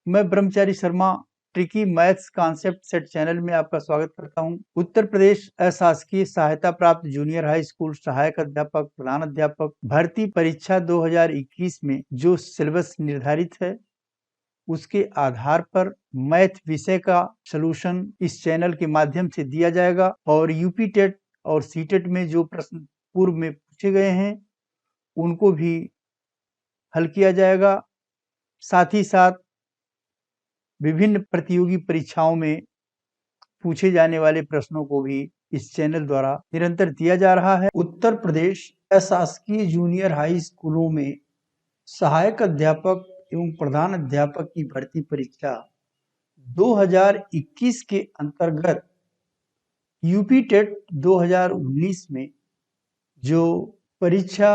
मैं ब्रह्मचारी Sharma tricky maths concept set channel में आपका स्वागत करता हूं। उत्तर प्रदेश अशासकीय सहायता प्राप्त जूनियर हाई स्कूल सहायक अध्यापक प्रधान अध्यापक भर्ती परीक्षा 2021 में जो सिलेबस निर्धारित है उसके आधार पर मैथ विषय का सलूशन इस चैनल के माध्यम से दिया जाएगा और यूपी टेट और सीटेट में जो प्रश्न पूर्व में पूछे गए हैं उनको भी हल किया जाएगा। साथ ही साथ विभिन्न प्रतियोगी परीक्षाओं में पूछे जाने वाले प्रश्नों को भी इस चैनल द्वारा निरंतर दिया जा रहा है। उत्तर प्रदेश अशासकीय जूनियर हाई स्कूलों में सहायक अध्यापक एवं प्रधान अध्यापक की भर्ती परीक्षा 2021 के अंतर्गत यूपी टेट 2019 में जो परीक्षा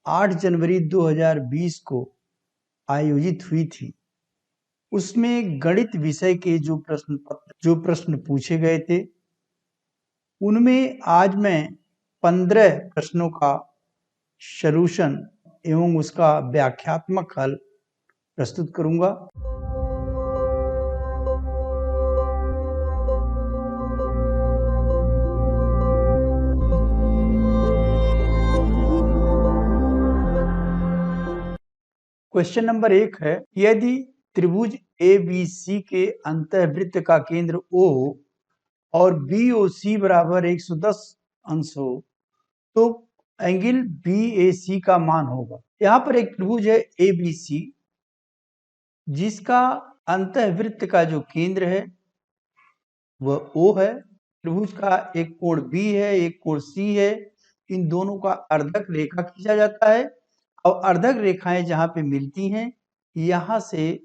8 जनवरी 2020 को आयोजित हुई थी उसमें गणित विषय के जो प्रश्न पूछे गए थे उनमें आज मैं 15 प्रश्नों का सलूशन एवं उसका व्याख्यात्मक हल प्रस्तुत करूंगा। क्वेश्चन नंबर 1 है, यदि त्रिभुज ABC के अंतःवृत्त का केंद्र O और BOC बराबर 110 अंश हो तो एंगल BAC का मान होगा। यहाँ पर एक त्रिभुज है ABC जिसका अंतःवृत्त का जो केंद्र है वह O है। त्रिभुज का एक कोण B है, एक कोण C है। इन दोनों का अर्धक रेखा खींचा जाता है और अर्धक रेखाएं जहां पे मिलती हैं यहां से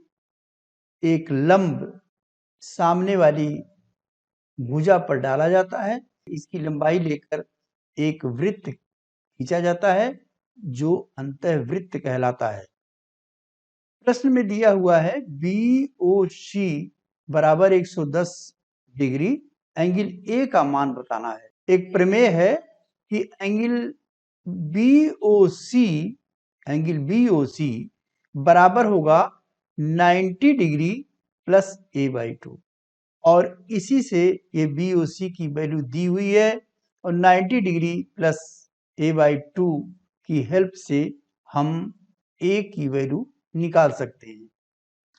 एक लंब सामने वाली भुजा पर डाला जाता है। इसकी लंबाई लेकर एक वृत्त खींचा जाता है जो अंतःवृत्त कहलाता है। प्रश्न में दिया हुआ है BOC बराबर 110 डिग्री, एंगल A का मान बताना है। एक प्रमेय है कि एंगल BOC बराबर होगा 90 डिग्री प्लस A/2 और इसी से ये BOC की वैल्यू दी हुई है और 90 डिग्री प्लस A/2 की हेल्प से हम A की वैल्यू निकाल सकते हैं।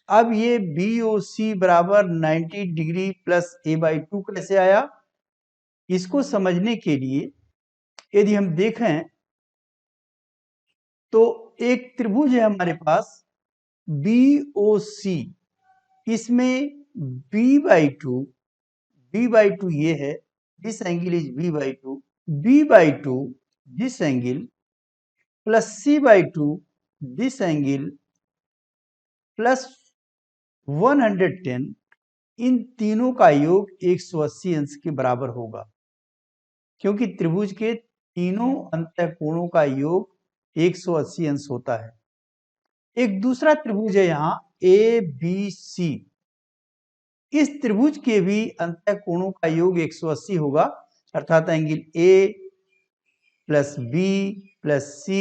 अब ये BOC बराबर 90 डिग्री प्लस A/2 कैसे आया, इसको समझने के लिए यदि हम देखें तो एक त्रिभुज है हमारे पास BOC, इसमें B/2 ये है, this angle is B/2, B/2 this angle plus C/2 this angle plus 110, इन तीनों का योग 180 अंश के बराबर होगा क्योंकि त्रिभुज के तीनों अंतःकोणों का योग 180 अंश होता है। एक दूसरा त्रिभुज है यहाँ ABC, इस त्रिभुज के भी अंतःकोणों का योग 180 होगा अर्थात angle A plus B plus C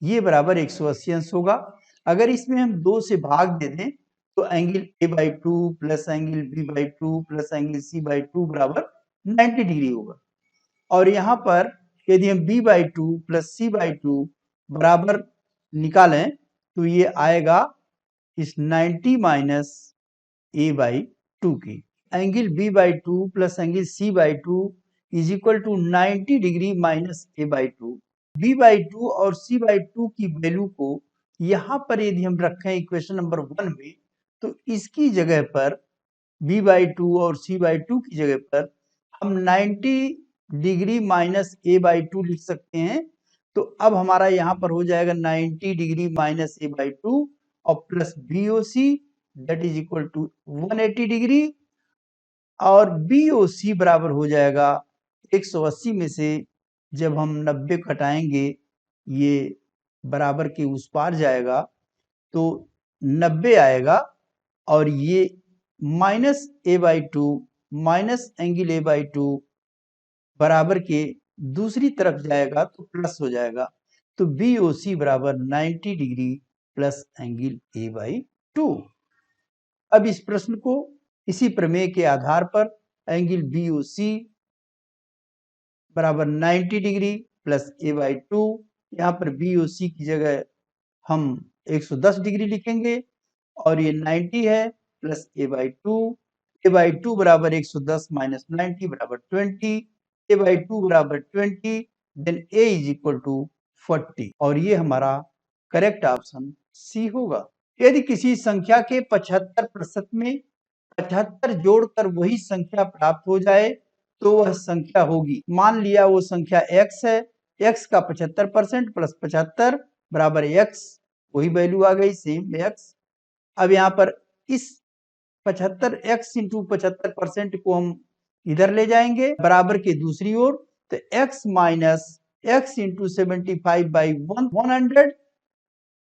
ये बराबर 180 अंश होगा। अगर इसमें हम 2 से भाग दे दें तो angle A/2 plus angle B/2 plus angle C/2 बराबर 90 डिग्री होगा और यहाँ पर यदि हम B/2 प्लस C/2 बराबर निकालें तो ये आएगा इस 90 माइनस A/2 की। Angle B/2 plus angle C/2 is equal to 90 degree minus A/2। B/2 और C/2 की वैल्यू को यहाँ पर यदि हम रखें इक्वेशन नंबर 1 में तो इसकी जगह पर B/2 और C/2 की जगह पर हम 90 डिग्री माइनस A/2 लिख सकते हैं। तो अब हमारा यहाँ पर हो जाएगा 90 डिग्री माइनस A/2 और plus BOC that is equal to 180 degree और BOC बराबर हो जाएगा 180 में से जब हम 90 घटाएंगे ये बराबर के उस पार जाएगा तो 90 आएगा और ये minus A/2 minus angle A/2 बराबर के दूसरी तरफ जाएगा तो प्लस हो जाएगा तो BOC बराबर 90 डिग्री प्लस एंगल A/2। अब इस प्रश्न को इसी प्रमेय के आधार पर एंगल BOC बराबर 90 डिग्री प्लस A/2, यहाँ पर BOC की जगह हम 110 डिग्री लिखेंगे और ये 90 है प्लस A/2 बराबर 110 माइनस 90 बराबर 20, A/2 बराबर 20, then A is equal to 40 और ये हमारा करेक्ट ऑप्शन सी होगा। यदि किसी संख्या के 75% में 75 जोड़कर वही संख्या प्राप्त हो जाए तो वह संख्या होगी। मान लिया वो संख्या x है, x का 75% प्लस 75 बराबर x, वही वैल्यू आ गई सेम x। अब यहाँ पर इस 75x इंटू 75% को हम इधर ले जाएंगे बराबर के दूसरी ओर, तो x minus x into 75 by 100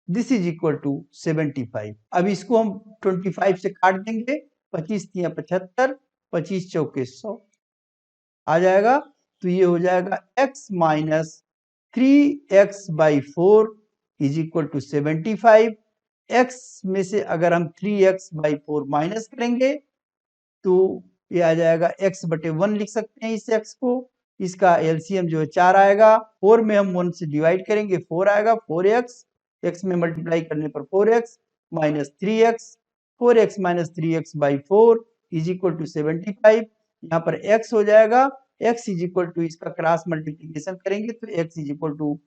this is equal to 75। अब इसको हम 25 से काट देंगे, 25 तिया 75, 25 चौके 100 आ जाएगा, तो ये हो जाएगा x minus 3x by 4 is equal to 75। x में से अगर हम 3x बाई 4 माइनस करेंगे तो ये आ जाएगा x बटे 1 लिख सकते हैं इस x को, इसका एलसीएम जो है 4 आएगा, 4 में हम 1 से डिवाइड करेंगे 4 आएगा, 4x, x में मल्टीप्लाई करने पर 4x minus 3x, 4x minus 3x by 4 is equal to 75। यहाँ पर x हो जाएगा, x इज इक्वल टू इसका क्रॉस मल्टीप्लीकेशन करेंगे तो x is equal to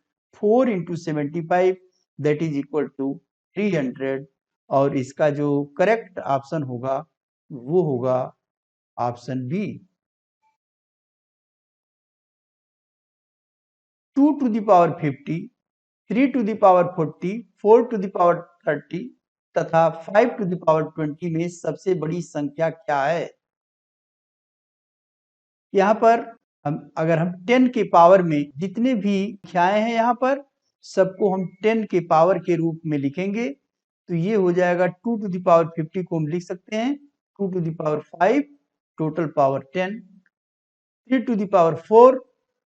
4 into 75 that is equal to 300 और इसका जो करेक्ट ऑप्शन होगा वो होगा option B. 2 to the power 50, 3 to the power 40, 4 to the power 30 तथा 5 टू द पावर 20 में सबसे बड़ी संख्या क्या है? यहाँ पर अगर हम 10 के पावर में जितने भी संख्याएं हैं यहाँ पर सबको हम 10 के पावर के रूप में लिखेंगे, तो ये हो जाएगा 2 टू द पावर 50 को हम लिख सकते हैं 2 to the power 5 total power 10, 3 to the power 4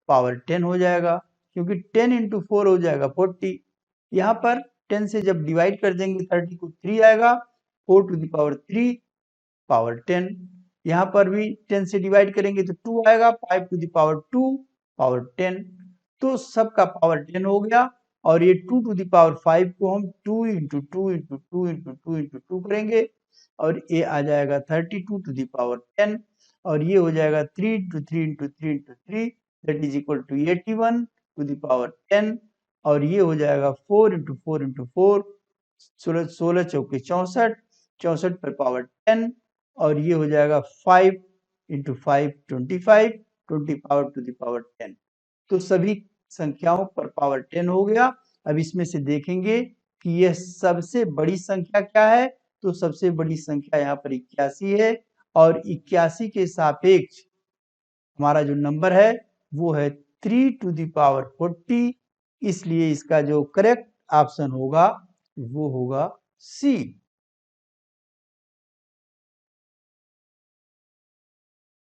power 10 हो जाएगा क्योंकि 10 इंटू 4 हो जाएगा 40। यहाँ पर 10 से जब डिवाइड कर देंगे 30 को 3 आएगा, 4 टू द पावर 3 पावर 10, यहाँ पर भी 10 से डिवाइड करेंगे तो 2 आएगा, 5 टू द पावर 2 पावर 10, तो सबका पावर 10 हो गया और ये 2 टू द पावर 5 को हम 2 इंटू 2 इंटू 2 इंटू 2 इंटू 2 करेंगे और ये आ जाएगा 32 टू द पावर 10 और ये हो जाएगा 3 into 3 into 3 into 3 that is equal to 81 to the power 10 और ये हो जाएगा 4 इंटू 4 इंटू 4, 16 चौके 64, 64 पर पावर 10 और ये हो जाएगा 5 into 5 25, 20 power to the power 10। तो सभी संख्याओं पर पावर 10 हो गया। अब इसमें से देखेंगे कि यह सबसे बड़ी संख्या क्या है, तो सबसे बड़ी संख्या यहाँ पर 81 है और 81 के सापेक्ष हमारा जो नंबर है वो है 3 टू द पावर 40, इसलिए इसका जो करेक्ट ऑप्शन होगा वो होगा सी।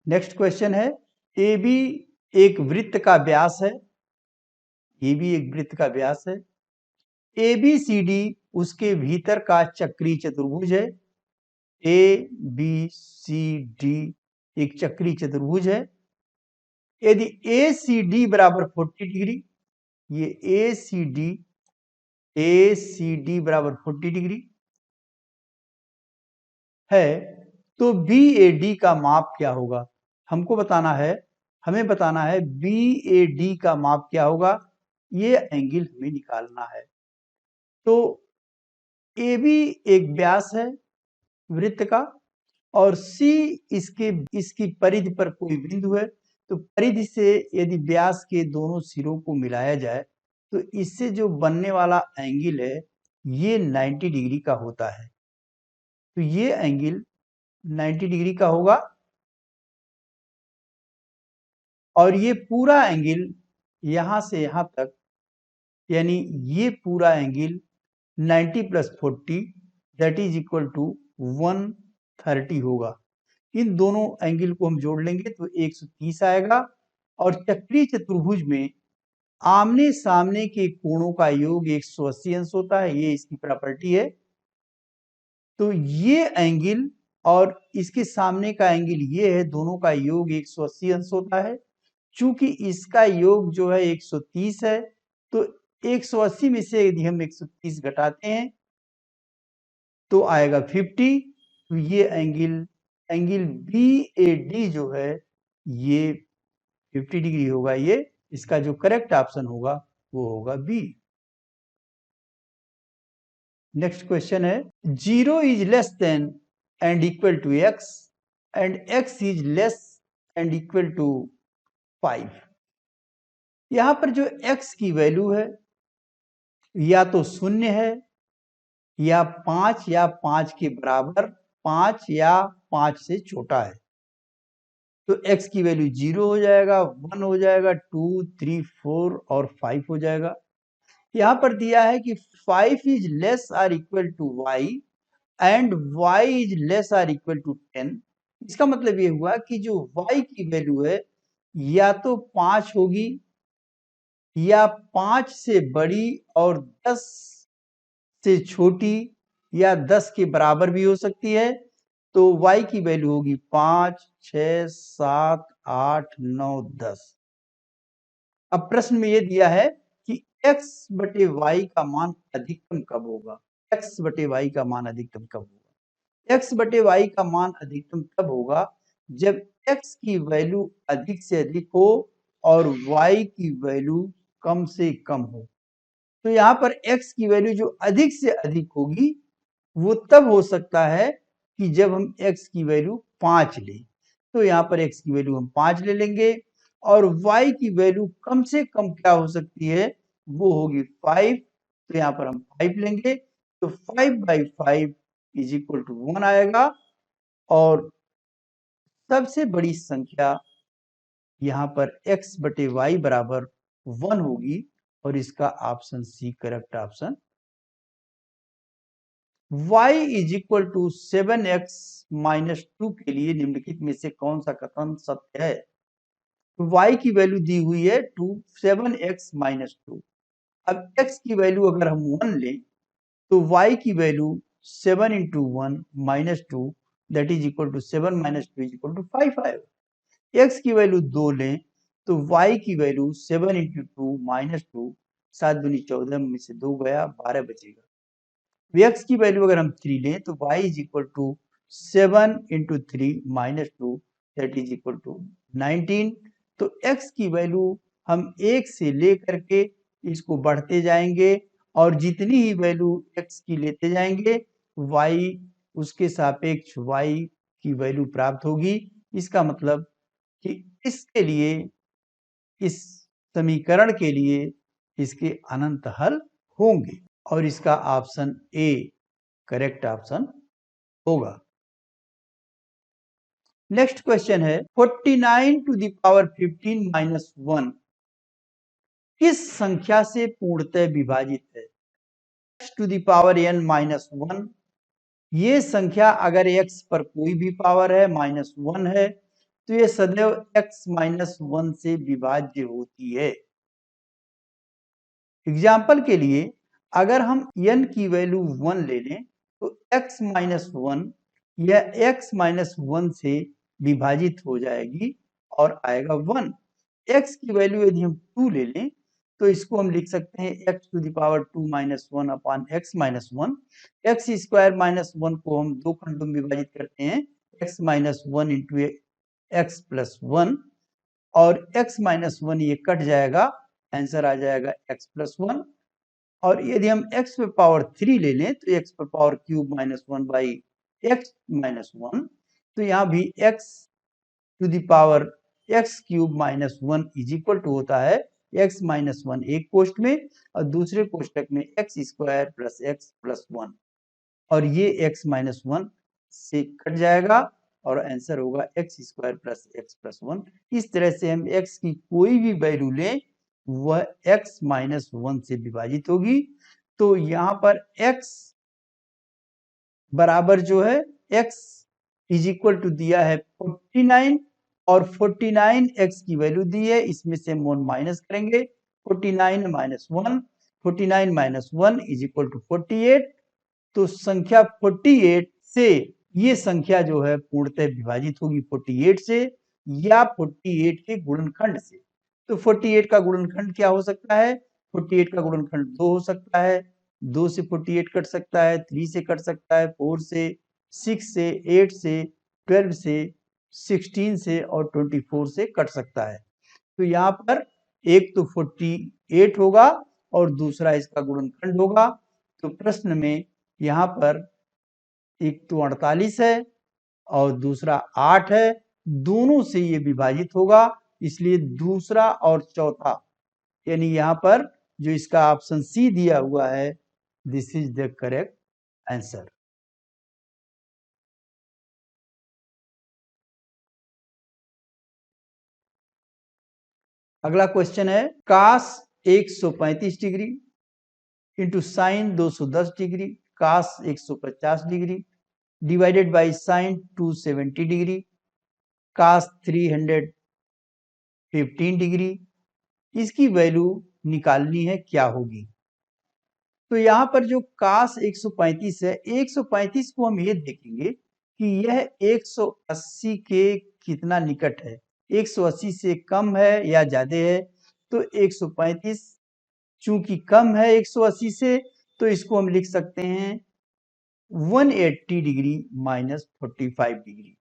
नेक्स्ट क्वेश्चन है, ए बी एक वृत्त का व्यास है, ए बी एक वृत्त का व्यास है, ए बी सी डी उसके भीतर का चक्रीय चतुर्भुज है, ए बी सी डी एक चक्रीय चतुर्भुज है। यदि ए सी डी बराबर 40 डिग्री, ये ए सी डी बराबर 40 डिग्री है तो बी ए डी का माप क्या होगा? हमको बताना है, हमें बताना है बी ए डी का माप क्या होगा, ये एंगल हमें निकालना है। तो ए बी एक व्यास है वृत्त का और सी इसकी परिधि पर कोई बिंदु है, तो परिधि से यदि व्यास के दोनों सिरों को मिलाया जाए तो इससे जो बनने वाला एंगल है ये 90 डिग्री का होता है, तो ये एंगल 90 डिग्री का होगा और ये पूरा एंगल यहां से यहां तक यानी ये पूरा angle 90 plus 40 that is equal to 130 होगा। इन दोनों एंगल को हम जोड़ लेंगे तो 130 आएगा और चक्रीय चतुर्भुज में आमने सामने के कोणों का योग 180 अंश होता है, ये इसकी प्रॉपर्टी है। तो ये एंगल और इसके सामने का एंगल ये है, दोनों का योग 180 अंश होता है। चूंकि इसका योग जो है 130 है, तो 180 में से यदि हम 130 घटाते हैं तो आएगा 50। तो ये एंगल BAD जो है ये 50 डिग्री होगा। ये इसका जो करेक्ट ऑप्शन होगा वो होगा बी। नेक्स्ट क्वेश्चन है 0 is less than and equal to x and x is less and equal to 5। यहां पर जो x की वैल्यू है या तो 0 है या 5 या 5 के बराबर, 5 या 5 से छोटा है। तो x की वैल्यू 0 हो जाएगा, 1 हो जाएगा, 2, 3, 4 और 5 हो जाएगा। यहां पर दिया है कि 5 is less or equal to y and y is less or equal to 10। इसका मतलब ये हुआ कि जो y की वैल्यू है या तो 5 होगी या 5 से बड़ी और 10 से छोटी या 10 के बराबर भी हो सकती है। तो y की वैल्यू होगी 5, 6, 7, 8, 9, 10। अब प्रश्न में ये दिया है कि x बटे y का मान अधिकतम कब होगा। x बटे y का मान अधिकतम कब होगा। x बटे y का मान अधिकतम तब होगा जब x की वैल्यू अधिक से अधिक हो और y की वैल्यू कम से कम हो। तो यहाँ पर x की वैल्यू जो अधिक से अधिक होगी वो तब हो सकता है कि जब हम x की वैल्यू 5 लें। तो यहाँ पर x की वैल्यू हम 5 ले लेंगे और y की वैल्यू कम से कम क्या हो सकती है, वो होगी 5। तो यहाँ पर हम 5 लेंगे तो 5/5 इज इक्वल टू 1 आएगा और सबसे बड़ी संख्या यहाँ पर x बटे y बराबर 1 होगी और इसका option C correct option. y is equal to 7x minus 2 के लिए निम्नलिखित में से कौन सा कथन सत्य है। y की वैल्यू दी हुई है 7x माइनस 2। अब x की वैल्यू अगर हम 1 लें तो y की value 7 into 1 minus 2 that is equal to 7 minus 2 is equal to 5 आएगा। x की वैल्यू 2 लें तो y की वैल्यू 7 इंटू 2 माइनस 2, 7 दूनी 14 में से 2 गया 12 बचेगा। x की वैल्यू अगर हम 3 लें तो y is equal to 7 into 3 minus 2 that is equal to 19। तो x की वैल्यू हम 1 से लेकर के इसको बढ़ते जाएंगे और जितनी ही वैल्यू x की लेते जाएंगे y उसके सापेक्ष y की वैल्यू प्राप्त होगी। इसका मतलब कि इसके लिए, इस समीकरण के लिए इसके अनंत हल होंगे और इसका ऑप्शन ए करेक्ट ऑप्शन होगा। नेक्स्ट क्वेश्चन है 49 टू द पावर 15 माइनस 1 किस संख्या से पूर्णतः विभाजित है। x to the power n minus 1, ये संख्या अगर x पर कोई भी पावर है माइनस 1 है तो ये सदैव x माइनस 1 से विभाज्य होती है। एग्जाम्पल के लिए अगर हम n की वैल्यू 1 ले लें तो x माइनस 1 यह x माइनस 1 से विभाजित हो जाएगी और आएगा 1। x की वैल्यू यदि हम 2 ले लें तो इसको हम लिख सकते हैं x to the power 2 minus 1 upon x minus 1। x square minus 1 को हम दो खंडों में विभाजित करते हैं, x minus 1 into x plus 1 और x माइनस 1 ये कट जाएगा, आंसर आ जाएगा x प्लस 1। और यदि हम x पे पावर 3 ले लें तो x पर power cube minus 1 by x minus 1। तो यहाँ भी x to the power x cube minus 1 is equal to होता है x माइनस 1 एक कोष्ठ में और दूसरे कोष्ठक में x square plus x plus 1 और ये x माइनस 1 से कट जाएगा और आंसर होगा x square plus x plus 1। इस तरह से हम x की कोई भी वैल्यू लें वह x माइनस 1 से विभाजित होगी। तो यहाँ पर x बराबर जो है x इज इक्वल टू दिया है 49 और 49 x की वैल्यू दी है, इसमें से हम 1 माइनस करेंगे 49 minus 1, 49 minus 1 is equal to 48 तो संख्या 48 से ये संख्या जो है पूर्णतः विभाजित होगी 48 से या 48 के गुणनखंड से। तो 48 का गुणनखंड क्या हो सकता है? 48 का गुणनखंड 2 हो सकता है, 2 से 48 कट सकता है, 3 से कट सकता है, 4 से, 6 से, 8 से, 12 से, 16 से और 24 से कट सकता है। तो यहाँ पर एक तो 48 होगा और दूसरा इसका गुणनखंड होगा। तो प्रश्न में यहाँ पर एक तो 48 है और दूसरा 8 है, दोनों से ये विभाजित होगा, इसलिए दूसरा और चौथा यानी यहाँ पर जो इसका ऑप्शन सी दिया हुआ है, this is the correct answer. अगला क्वेश्चन है cos 135 degree into sine 210 degree cos 150 degree divided by sine 270 degree cos 315 degree, इसकी वैल्यू निकालनी है, क्या होगी? तो यहाँ पर जो कास 135 है, 135 को हम ये देखेंगे कि यह 180 के कितना निकट है, 180 से कम है या ज्यादा है। तो 135 चूंकि कम है 180 से, तो इसको हम लिख सकते हैं 180 डिग्री माइनस 45 डिग्री।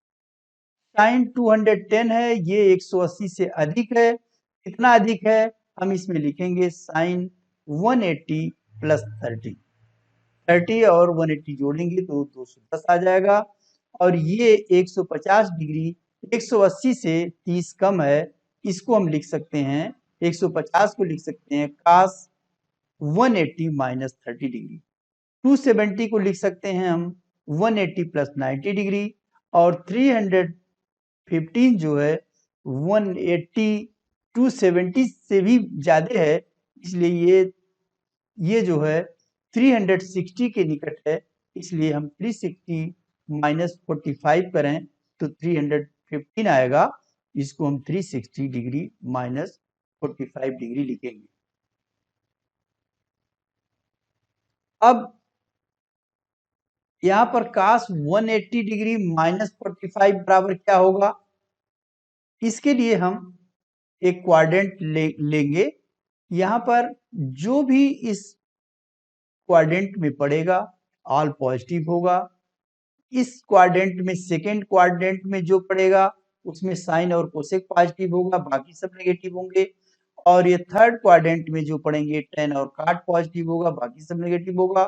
साइन 210 है, ये 180 से अधिक है, कितना अधिक है? हम इसमें लिखेंगे साइन 180 प्लस 30 और 180 जोड़ेंगे तो 210 आ जाएगा। और ये 150 डिग्री 180 से 30 कम है, इसको हम लिख सकते हैं 150 को लिख सकते हैं कास 180 माइनस 30 डिग्री। 270 को लिख सकते हैं हम 180 प्लस 90 डिग्री और 315 जो है 180 270 से भी ज्यादा है, इसलिए ये जो है 360 के निकट है, इसलिए हम 360 माइनस 45 करें तो 315 आएगा, इसको हम 360 डिग्री माइनस 45 डिग्री लिखेंगे। अब यहाँ पर कास 180 डिग्री माइनस 45 बराबर क्या होगा? इसके लिए हम एक क्वाड्रेंट लेंगे। यहाँ पर जो भी इस क्वाड्रेंट में पड़ेगा ऑल पॉजिटिव होगा। इस क्वाड्रेंट में सेकेंड क्वाड्रेंट में जो पड़ेगा उसमें साइन और कोसेक पॉजिटिव होगा, बाकी सब नेगेटिव होंगे। और ये थर्ड क्वाड्रेंट में जो पड़ेंगे टेन और काट पॉजिटिव होगा, बाकी सब नेगेटिव होगा।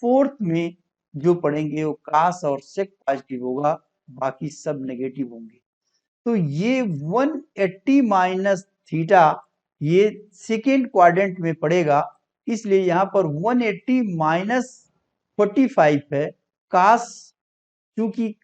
फोर्थ में जो पड़ेंगे वो कास और सेक पॉजिटिव होगा, बाकी सब नेगेटिव होंगे। तो ये 180 माइनस थीटा ये सेकेंड क्वाड्रेंट में पड़ेगा, इसलिए यहाँ पर 180 माइनस 45 है। कास क्योंकि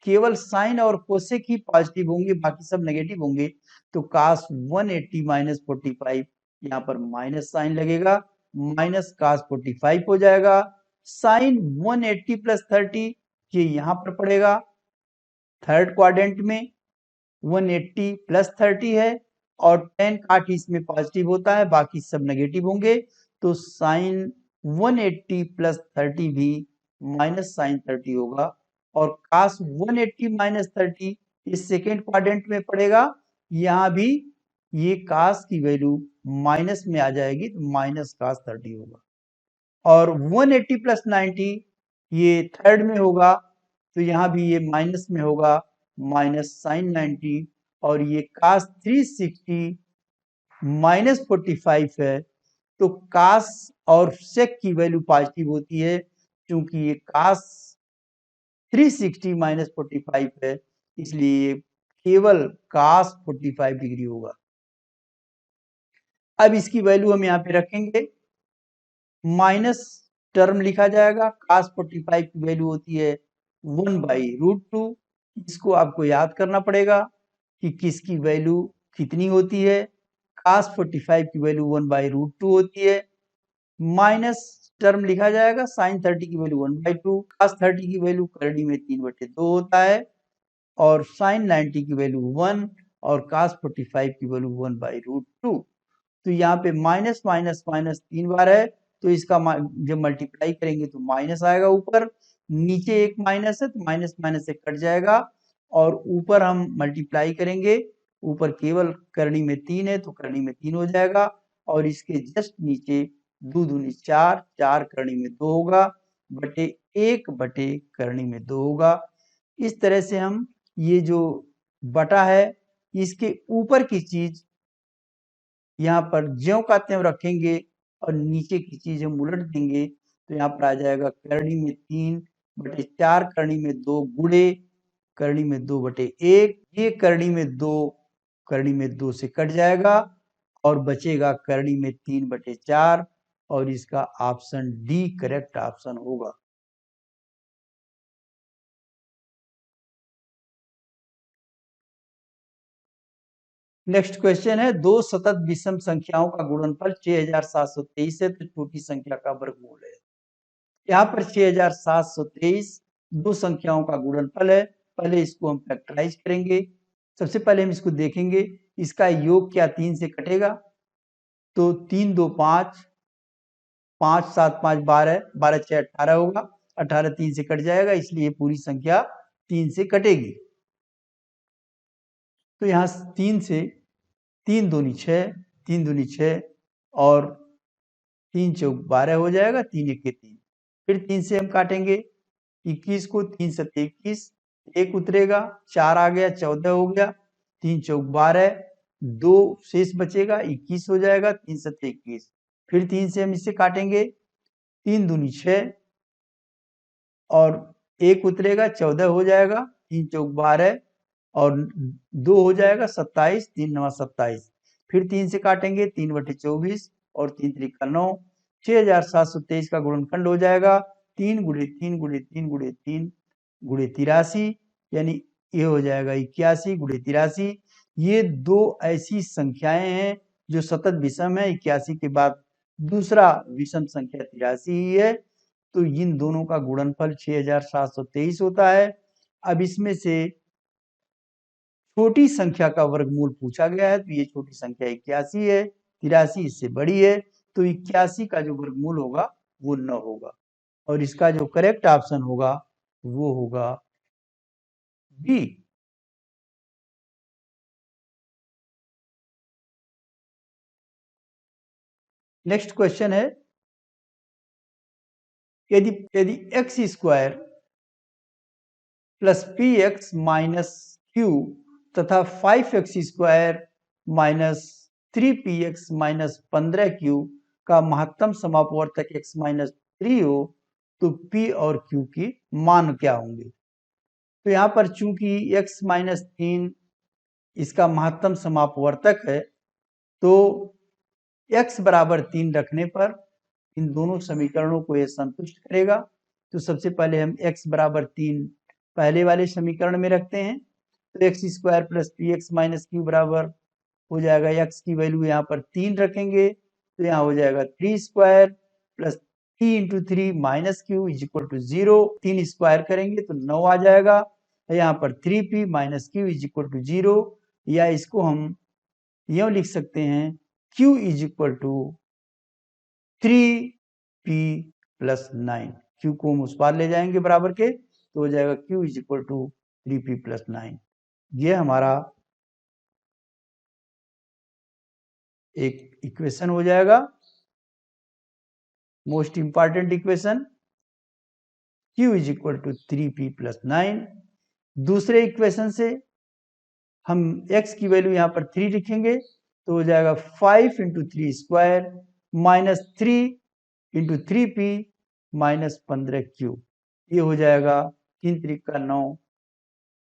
केवल साइन और कोसेक ही पॉजिटिव होंगे, बाकी सब नेगेटिव होंगे, तो कास 180 माइनस 45 यहाँ पर माइनस साइन लगेगा, माइनस कास 45 हो जाएगा। साइन 180 प्लस 30 ये यहाँ पर पड़ेगा थर्ड क्वाड्रेंट में, 180 प्लस 30 है और 10 काट इसमें पॉजिटिव होता है, बाकी सब नेगेटिव होंगे, तो साइन 180 प्लस 30 भी माइनस साइन 30 होगा। और कास 180 माइनस 30 इस सेकेंड क्वाड्रेंट में पड़ेगा, यहाँ भी ये कास की वैल्यू माइनस में आ जाएगी, तो माइनस कास 30 होगा। और 180 प्लस 90 ये थर्ड में होगा, तो यहाँ भी ये माइनस में होगा, माइनस साइन 90। और ये कास 360 माइनस 45 है, तो कास और सेक की वैल्यू पॉजिटिव होती है, क्योंकि ये कास 360 माइनस 45 है, इसलिए केवल कास 45 डिग्री होगा। अब इसकी वैल्यू हम यहाँ पे रखेंगे, माइनस टर्म लिखा जाएगा, कास 45 की वैल्यू होती है 1/√2। इसको आपको याद करना पड़ेगा कि किसकी वैल्यू कितनी होती है। कास 45 की वैल्यू 1/√2 होती है, माइनस टर्म लिखा जाएगा साइन 30 की वैल्यू 1/2, कास 30 की वैल्यू करड़ी में 3/2 होता है, और साइन 90 की वैल्यू 1 और कास 45 की वैल्यू 1/√2। तो यहाँ पे माइनस माइनस माइनस 3 बार है, तो इसका जब मल्टीप्लाई करेंगे तो माइनस आएगा ऊपर, नीचे एक माइनस है तो माइनस माइनस से कट जाएगा, और ऊपर हम मल्टीप्लाई करेंगे, ऊपर केवल करनी में 3 है तो करनी में 3 हो जाएगा, और इसके जस्ट नीचे 2 दूनी 4, 4 करनी में 2 होगा, बटे 1 बटे करनी में 2 होगा। इस तरह से हम ये जो बटा है इसके ऊपर की चीज यहाँ पर ज्यों का त्यों रखेंगे और नीचे की चीज हम उलट देंगे, तो यहाँ पर आ जाएगा करनी में 3 बटे 4 करनी में 2 गुणे करनी में 2 बटे 1, ये करनी में 2 करनी में 2 से कट जाएगा और बचेगा करनी में 3 बटे 4, और इसका ऑप्शन डी करेक्ट ऑप्शन होगा। नेक्स्ट क्वेश्चन है, दो सतत विषम संख्याओं का गुणनफल 6723 है तो छोटी संख्या का वर्गमूल है। यहाँ पर 6723 दो संख्याओं का गुणनफल है। पहले इसको हम फैक्टराइज करेंगे। सबसे पहले हम इसको देखेंगे, इसका योग क्या 3 से कटेगा, तो 3 2 5, 5 7 5 12, 12 6 18 होगा, 18 3 से कट जाएगा, इसलिए पूरी संख्या 3 से कटेगी। तो यहाँ 3 से 3 दूनी 6, 3 दूनी 6 और 3 चौक 12 हो जाएगा, 3 1 3। फिर 3 से हम काटेंगे 21 को, 3 7 21, 1 उतरेगा, 4 आ गया, 14 हो गया, 3 चौक 12, 2 शेष बचेगा, 21 हो जाएगा, 3 7 21। फिर 3 से हम इसे काटेंगे, 3 दूनी 6 और 1 उतरेगा, 14 हो जाएगा, 3 चौक 12 और 2 हो जाएगा, 27, 3 9 27। फिर 3 से काटेंगे, 3 बटे 24 और 3 त्रिका 9, 6723 का गुणनखंड हो जाएगा 3 गुणे 3 गुणे 3 गुणे 3 गुणे 83, यानी ये हो जाएगा 81 गुणे 83। ये दो ऐसी संख्याएं हैं जो सतत विषम है। 81 के बाद दूसरा विषम संख्या 83 ही है, तो इन दोनों का गुणनफल 6723 होता है। अब इसमें से छोटी संख्या का वर्गमूल पूछा गया है, तो ये छोटी संख्या 81 है, 83 इससे बड़ी है, तो 81 का जो वर्गमूल होगा वो 9 होगा, और इसका जो करेक्ट ऑप्शन होगा वो होगा बी। नेक्स्ट क्वेश्चन है, यदि यदि x square plus P x minus Q तथा 5x square minus 3px minus 15q का महत्तम समापवर्तक x माइनस 3 हो, तो p और q की मान क्या होंगे। तो यहाँ पर चूंकि x माइनस 3 इसका महत्तम समापवर्तक है, तो x बराबर 3 रखने पर इन दोनों समीकरणों को यह संतुष्ट करेगा। तो सबसे पहले हम x बराबर 3 पहले वाले समीकरण में रखते हैं, तो x square plus P x minus Q बराबर हो जाएगा, x की वैल्यू यहाँ पर 3 रखेंगे तो यहाँ हो जाएगा 3 square plus 3 into 3 minus q is equal to 0। 3 square करेंगे तो 9 आ जाएगा, यहाँ पर 3p minus q is equal to 0, या इसको हम यूं लिख सकते हैं q is equal to 3p plus 9। q को हम उस पार ले जाएंगे बराबर के, तो हो जाएगा q is equal to 3p plus 9। ये हमारा एक इक्वेशन हो जाएगा, most important equation, q is equal to 3p plus 9। दूसरे इक्वेशन से हम x की वैल्यू यहाँ पर 3 लिखेंगे, तो हो जाएगा 5 into 3 square minus 3 into 3p minus 15q। ये हो जाएगा 3 त्रिका 9,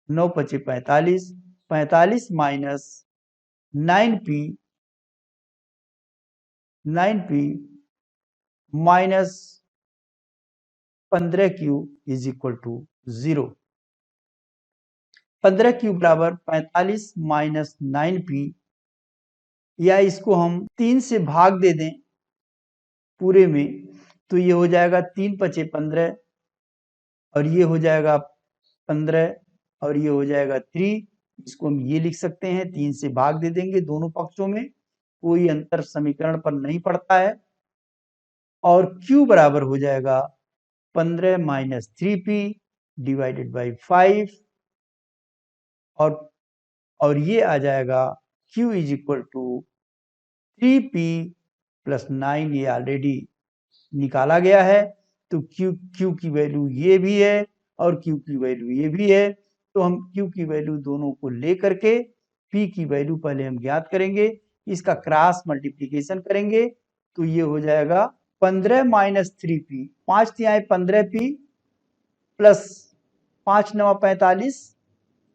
9 पचे 45, 45 minus 9p minus 15q is equal to 0। 15q बराबर 45 माइनस 9p, या इसको हम 3 से भाग दे दें पूरे में, तो ये हो जाएगा 3 पचे 15 और ये हो जाएगा 15 और ये हो जाएगा 3। इसको हम ये लिख सकते हैं, 3 से भाग दे देंगे दोनों पक्षों में, कोई अंतर समीकरण पर नहीं पड़ता है। और Q बराबर हो जाएगा 15 माइनस 3P डिवाइडेड बाई 5 और ये आ जाएगा Q is equal to 3P plus 9, ये ऑलरेडी निकाला गया है। तो Q की वैल्यू ये भी है और Q की वैल्यू ये भी है। तो हम Q की वैल्यू दोनों को ले करके P की वैल्यू पहले हम ज्ञात करेंगे, इसका क्रॉस मल्टीप्लीकेशन करेंगे तो ये हो जाएगा 15 माइनस 3P, 5 तिहाई 15P प्लस 5 नवा 45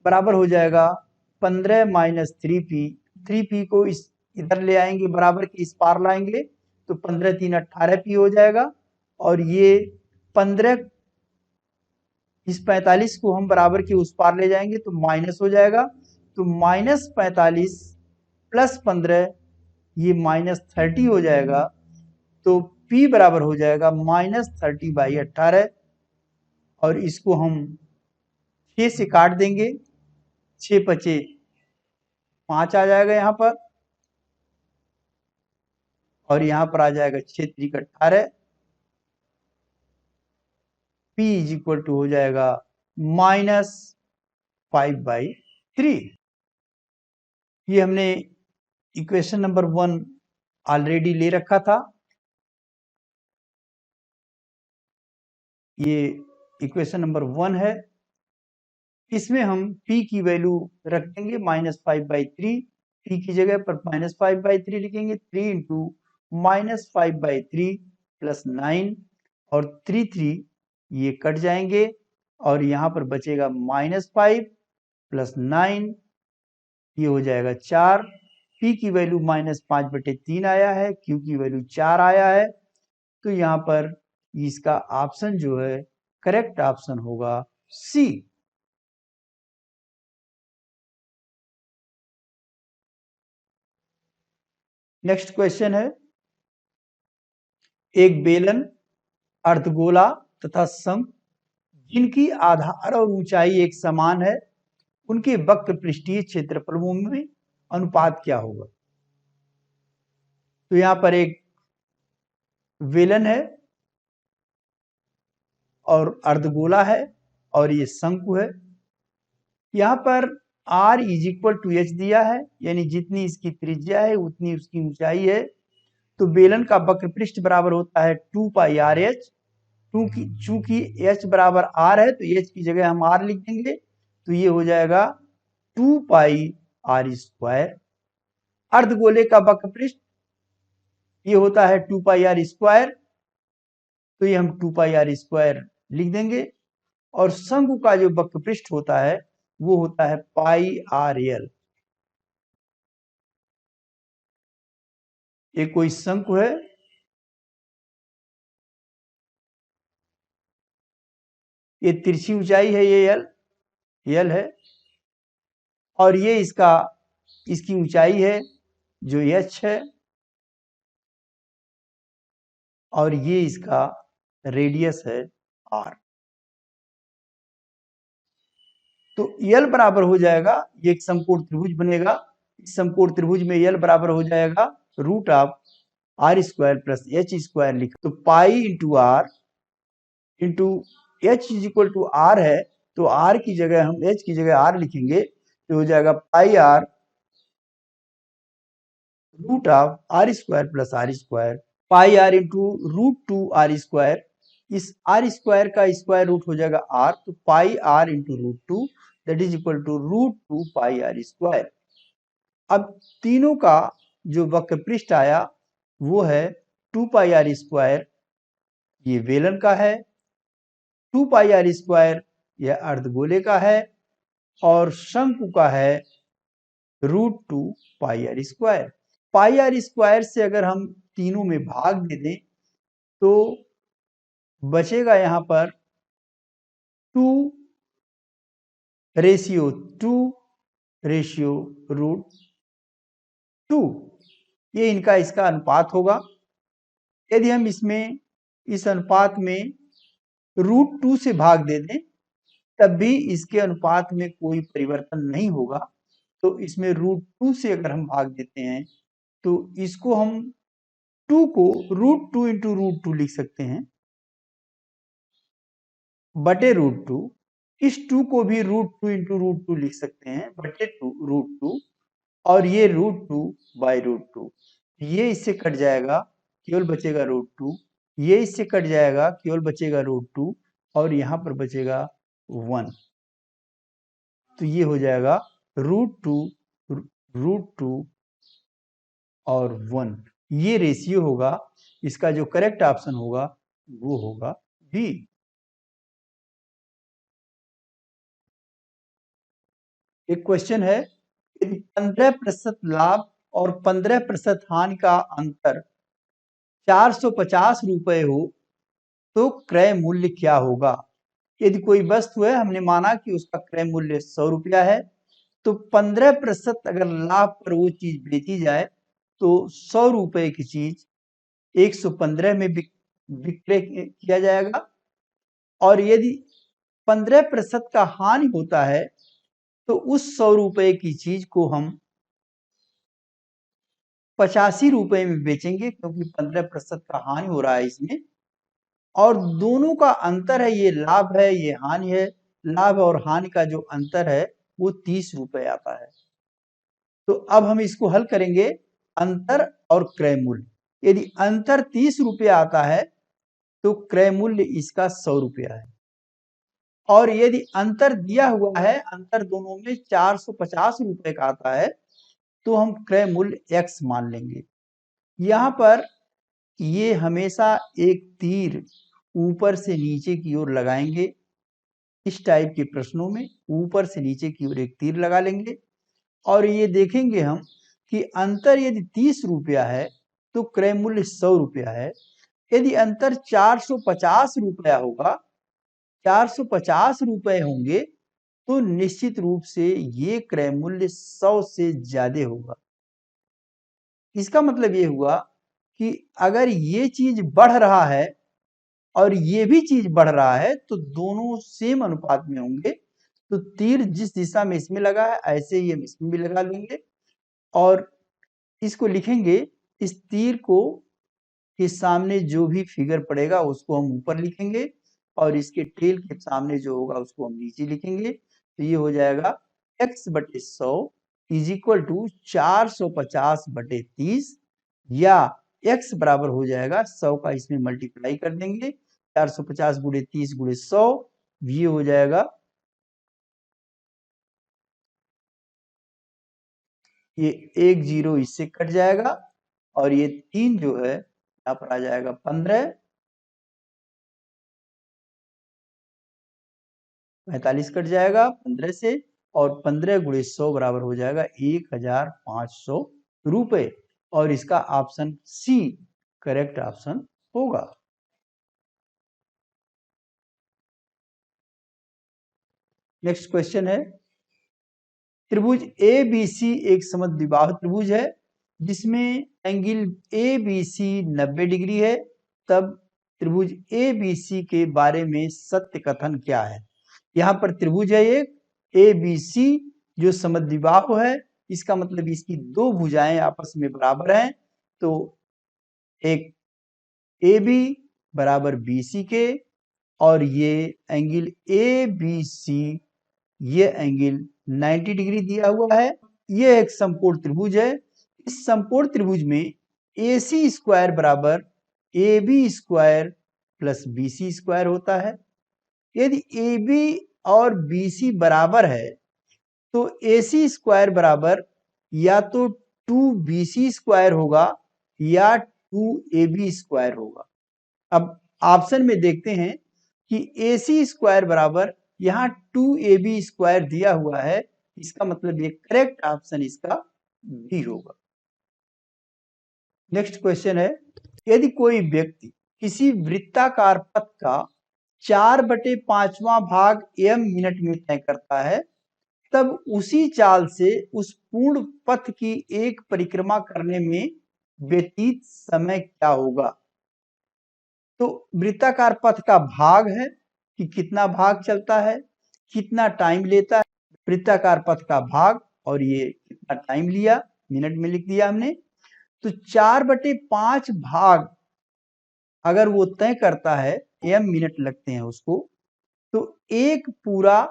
बराबर हो जाएगा 15 माइनस 3P। 3P को इस इधर ले आएंगे, बराबर के इस पार लाएंगे तो 15 3 18P हो जाएगा और ये 15 इस 45 को हम बराबर के उस पार ले जाएंगे तो माइनस हो जाएगा। तो माइनस 45 प्लस 15 ये माइनस 30 हो जाएगा। तो P बराबर हो जाएगा माइनस 30 बाई 18 और इसको हम 6 से काट देंगे, 6 पचे 5 आ जाएगा यहाँ पर और यहाँ पर आ जाएगा 6 त्रिक 18। P इज इक्वल टू हो जाएगा माइनस 5/3। ये हमने इक्वेशन नंबर 1 ऑलरेडी ले रखा था। ये इक्वेशन नंबर 1 है, इसमें हम P की वैल्यू रख देंगे -5/3। P की जगह पर -5/3 लिखेंगे। 3 इंटू -5/3 प्लस 9 और 3 ये कट जाएंगे और यहाँ पर बचेगा -5 प्लस 9, ये हो जाएगा 4। P की वैल्यू -5/3 आया है, Q की वैल्यू 4 आया है। तो यहाँ पर इसका ऑप्शन जो है करेक्ट ऑप्शन होगा C। नेक्स्ट क्वेश्चन है, एक बेलन, अर्धगोला तथा शंख जिनकी आधार और ऊंचाई एक समान है, उनके वक्र पृष्ठीय क्षेत्रफलों में अनुपात क्या होगा। तो यहां पर एक बेलन है और अर्धगोला है और ये शंकु है। यहां पर R is equal to H दिया है, यानी जितनी इसकी त्रिज्या है उतनी उसकी ऊंचाई है। तो बेलन का वक्र पृष्ठ बराबर होता है 2 पाई आर एच। चूंकि H बराबर R है तो H की जगह हम R लिख देंगे तो ये हो जाएगा 2 पाई आर स्क्वायर। अर्धगोले का वक्र पृष्ठ ये होता है 2 पाई आर स्क्वायर, तो ये हम 2 पाई आर स्क्वायर लिख देंगे। और शंकु का जो वक्र पृष्ठ होता है वो होता है पाई आर एल। ये कोई शंकु है, ये तिरछी ऊंचाई है, ये एल है और ये इसकी ऊंचाई है जो एच है और ये इसका रेडियस है आर। तो यल बराबर हो जाएगा, ये एक समकोण त्रिभुज बनेगा। इस समकोण त्रिभुज में यल बराबर हो जाएगा root of R square plus H square लिख। तो pi into R into H is equal to R है, तो आर की जगह हम एच की जगह आर लिखेंगे तो हो जाएगा pi R root of R square plus R square. Pi R into root 2 R square, इस आर स्क्वायर का स्क्वायर रूट हो जाएगा आर, तो pi R into root 2 that is equal to root 2 pi R square. अब तीनों का जो वक्र पृष्ठ आया वो है 2 पाई आर स्क्वायर, ये बेलन का है। 2 पाई आर स्क्वायर यह अर्धगोले का है और शंकु का है root 2 pi R square. Pi R square से अगर हम तीनों में भाग दे दें तो बचेगा यहां पर 2:2 ये इसका अनुपात होगा। यदि हम इसमें इस अनुपात में रूट 2 से भाग दे दें तब भी इसके अनुपात में कोई परिवर्तन नहीं होगा। तो इसमें रूट 2 से अगर हम भाग देते हैं तो इसको हम 2 को √2 इंटू √2 लिख सकते हैं बटे √2। इस 2 को भी √2 इंटू √2 लिख सकते हैं बटे √2 और ये √2 बाई √2। ये इससे कट जाएगा, केवल बचेगा √2। ये इससे कट जाएगा, केवल बचेगा √2 और यहाँ पर बचेगा 1। तो ये हो जाएगा √2 और 1। ये रेशियो होगा। इसका जो करेक्ट ऑप्शन होगा वो होगा बी। एक क्वेश्चन है, यदि 15% लाभ और 15% हानि का अंतर 450 रुपए हो तो क्रय मूल्य क्या होगा। यदि कोई वस्तु है, हमने माना कि उसका क्रय मूल्य 100 रुपया है, तो 15% अगर लाभ पर वो चीज बेची जाए तो 100 रुपए की चीज 115 में विक्रय किया जाएगा। और यदि 15% का हानि होता है तो उस 100 रुपए की चीज को हम 85 रुपए में बेचेंगे, क्योंकि 15% का हानि हो रहा है इसमें। और दोनों का अंतर है, ये लाभ है ये हानि है। लाभ और हानि का जो अंतर है वो 30 रुपए आता है। तो अब हम इसको हल करेंगे, अंतर और क्रय मूल्य। यदि अंतर 30 रुपया आता है तो क्रय मूल्य इसका 100 रुपया है। और यदि अंतर दिया हुआ है, अंतर दोनों में 450 रुपए का आता है, तो हम क्रय मूल्य x मान लेंगे। यहाँ पर ये हमेशा एक तीर ऊपर से नीचे की ओर लगाएंगे। इस टाइप के प्रश्नों में ऊपर से नीचे की ओर एक तीर लगा लेंगे और ये देखेंगे हम कि अंतर यदि 30 रुपया है तो क्रय मूल्य 100 रुपया है। यदि अंतर 450 रुपया होगा, 450 रुपए होंगे, तो निश्चित रूप से ये क्रय मूल्य 100 से ज्यादा होगा। इसका मतलब ये हुआ कि अगर ये चीज बढ़ रहा है और ये भी चीज बढ़ रहा है तो दोनों सेम अनुपात में होंगे। तो तीर जिस दिशा में इसमें लगा है ऐसे ही हम इसमें भी लगा लेंगे और इसको लिखेंगे। इस तीर को के सामने जो भी फिगर पड़ेगा उसको हम ऊपर लिखेंगे और इसके टेल के सामने जो होगा उसको हम नीचे लिखेंगे। तो ये हो जाएगा x बटे 100 इज इक्वल टू 450 बटे 30, या x बराबर हो जाएगा 100 का इसमें मल्टीप्लाई कर देंगे, 450 गुणे 30 गुणे 100, ये हो जाएगा, ये एक जीरो इससे कट जाएगा और ये 3 जो है यहाँ पर आ जाएगा 15, 45 कट जाएगा 15 से और 15 गुणे 100 बराबर हो जाएगा 1500 रुपए। और इसका ऑप्शन सी करेक्ट ऑप्शन होगा। नेक्स्ट क्वेश्चन है, त्रिभुज ए बी सी एक समद्विबाहु त्रिभुज है जिसमें angle A B C 90 degree है, तब त्रिभुज ए बी सी के बारे में सत्य कथन क्या है। यहाँ पर त्रिभुज है एक ए बी सी जो समद्विबाहु है, इसका मतलब इसकी दो भुजाएं आपस में बराबर हैं। तो एक ए बी बराबर बी सी के और ये एंगल ए बी सी, ये एंगल 90 डिग्री दिया हुआ है। ये एक समकोण त्रिभुज है। इस समकोण त्रिभुज में ए सी स्क्वायर बराबर A B square plus B C square होता है। यदि ए बी और बी सी बराबर है तो ए सी स्क्वायर बराबर या तो 2bc स्क्वायर होगा या 2ab स्क्वायर होगा। अब ऑप्शन में देखते हैं कि ए सी स्क्वायर बराबर यहाँ 2ab स्क्वायर दिया हुआ है, इसका मतलब ये करेक्ट ऑप्शन इसका बी होगा। नेक्स्ट क्वेश्चन है, यदि कोई व्यक्ति किसी वृत्ताकार पथ का 4/5वां भाग m मिनट में तय करता है, तब उसी चाल से उस पूर्ण पथ की एक परिक्रमा करने में व्यतीत समय क्या होगा। तो वृत्ताकार पथ का भाग है कि कितना भाग चलता है, कितना टाइम लेता है, वृत्ताकार पथ का भाग और ये कितना टाइम लिया, मिनट में लिख दिया हमने। तो 4/5 भाग अगर वो तय करता है, m मिनट लगते हैं उसको, तो एक पूरा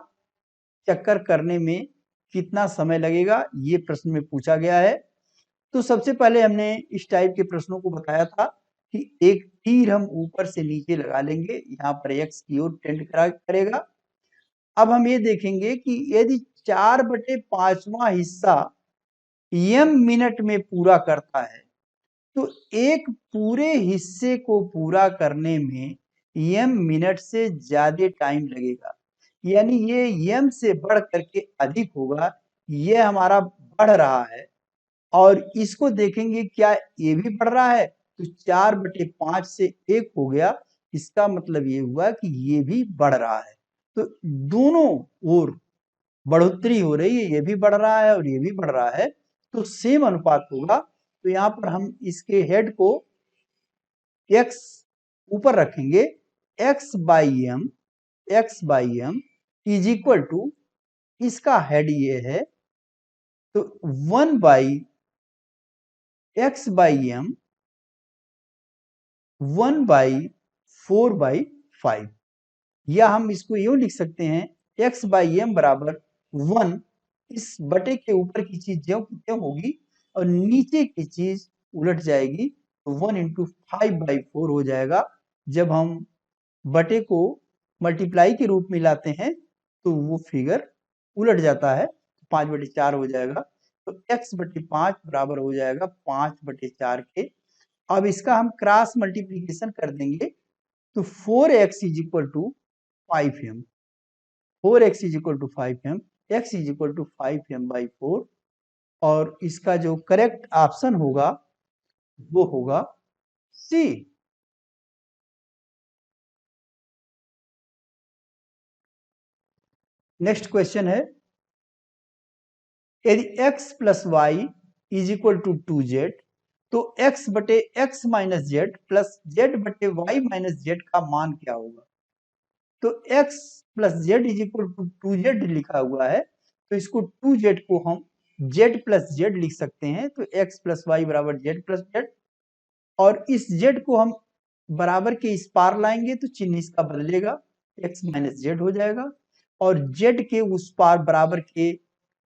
चक्कर करने में कितना समय लगेगा, ये प्रश्न में पूछा गया है। तो सबसे पहले हमने इस टाइप के प्रश्नों को बताया था कि एक तीर हम ऊपर से नीचे लगा लेंगे, यहाँ पर x की ओर टेंड करेगा। अब हम ये देखेंगे कि यदि 4/5वां हिस्सा m मिनट में पूरा करता है, तो एक पूरे हिस्से को पूरा करने में m मिनट से ज्यादा टाइम लगेगा, यानी ये m से बढ़ करके अधिक होगा। ये हमारा बढ़ रहा है और इसको देखेंगे क्या ये भी बढ़ रहा है, तो 4/5 से 1 हो गया, इसका मतलब ये हुआ कि ये भी बढ़ रहा है। तो दोनों ओर बढ़ोतरी हो रही है, ये भी बढ़ रहा है और ये भी बढ़ रहा है, तो सेम अनुपात होगा। तो यहाँ पर हम इसके हेड को x ऊपर रखेंगे, x by m is equal to, इसका हेड ये है, तो 1 by x by m 1 by 4/5, या हम इसको यूं लिख सकते हैं x बाई m बराबर 1, इस बटे के ऊपर की चीज ज्यों की त्यों होगी और नीचे की चीज उलट जाएगी, तो 1 इंटू 5/4 हो जाएगा। जब हम बटे को मल्टीप्लाई के रूप में लाते हैं तो वो फिगर उलट जाता है, 5/4 हो जाएगा। तो x/5 बराबर हो जाएगा 5/4 के। अब इसका हम क्रॉस मल्टीप्लीकेशन कर देंगे, तो 4x is equal to 5m, 4x is equal to 5m, x is equal to 5m/4, और इसका जो करेक्ट ऑप्शन होगा वो होगा सी। नेक्स्ट क्वेश्चन है, यदि x plus y is equal to 2z, तो x बटे x minus z plus z बटे y माइनस जेड का मान क्या होगा। तो x plus z is equal to 2z लिखा हुआ है, तो इसको 2z को हम z प्लस जेड लिख सकते हैं, तो x प्लस वाई बराबर z प्लस जेड, और इस z को हम बराबर के इस पार लाएंगे तो चिन्ह इसका बदलेगा, x माइनस जेड हो जाएगा, और z के उस पार बराबर के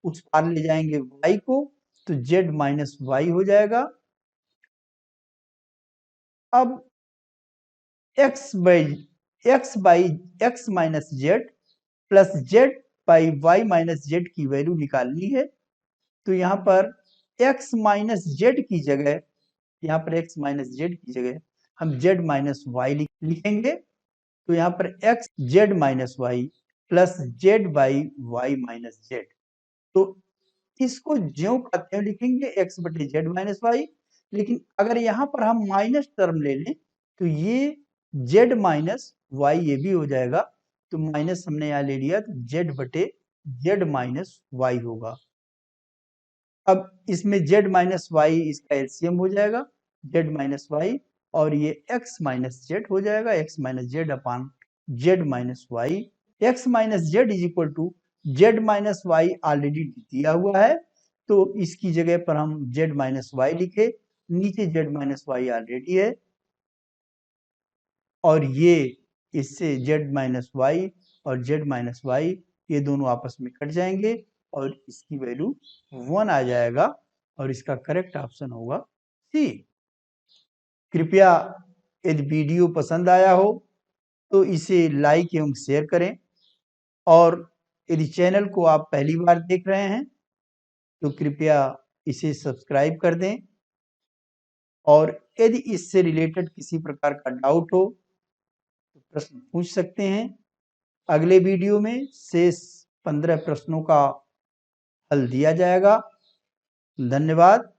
उस पार ले जाएंगे y को, तो z माइनस वाई हो जाएगा। अब x by x minus z plus z by y minus Z की वैल्यू निकालनी है, तो यहाँ पर x माइनस जेड की जगह, यहाँ पर x माइनस जेड की जगह हम z माइनस वाई लिखेंगे, तो यहाँ पर x z minus y plus z by y minus z, तो इसको ज्यों का त्यों लिखेंगे x बटे जेड माइनस वाई। लेकिन अगर यहाँ पर हम माइनस टर्म ले लें तो ये z माइनस वाई ये भी हो जाएगा, तो माइनस हमने यहाँ ले लिया, तो z बटे जेड माइनस वाई होगा। अब इसमें z माइनस वाई इसका एलसीएम हो जाएगा, z माइनस वाई, और ये x माइनस जेड हो जाएगा, x minus z upon z minus y. x minus z is equal to z minus y already दिया हुआ है, तो इसकी जगह पर हम z माइनस वाई लिखे, नीचे z माइनस वाई ऑलरेडी है, और ये इससे z माइनस वाई और z माइनस वाई ये दोनों आपस में कट जाएंगे और इसकी वैल्यू 1 आ जाएगा, और इसका करेक्ट ऑप्शन होगा सी। कृपया यदि वीडियो पसंद आया हो तो इसे लाइक एवं शेयर करें, और यदि चैनल को आप पहली बार देख रहे हैं तो कृपया इसे सब्सक्राइब कर दें, और यदि इससे रिलेटेड किसी प्रकार का डाउट हो तो प्रश्न पूछ सकते हैं। अगले वीडियो में शेष 15 प्रश्नों का हल दिया जाएगा। धन्यवाद।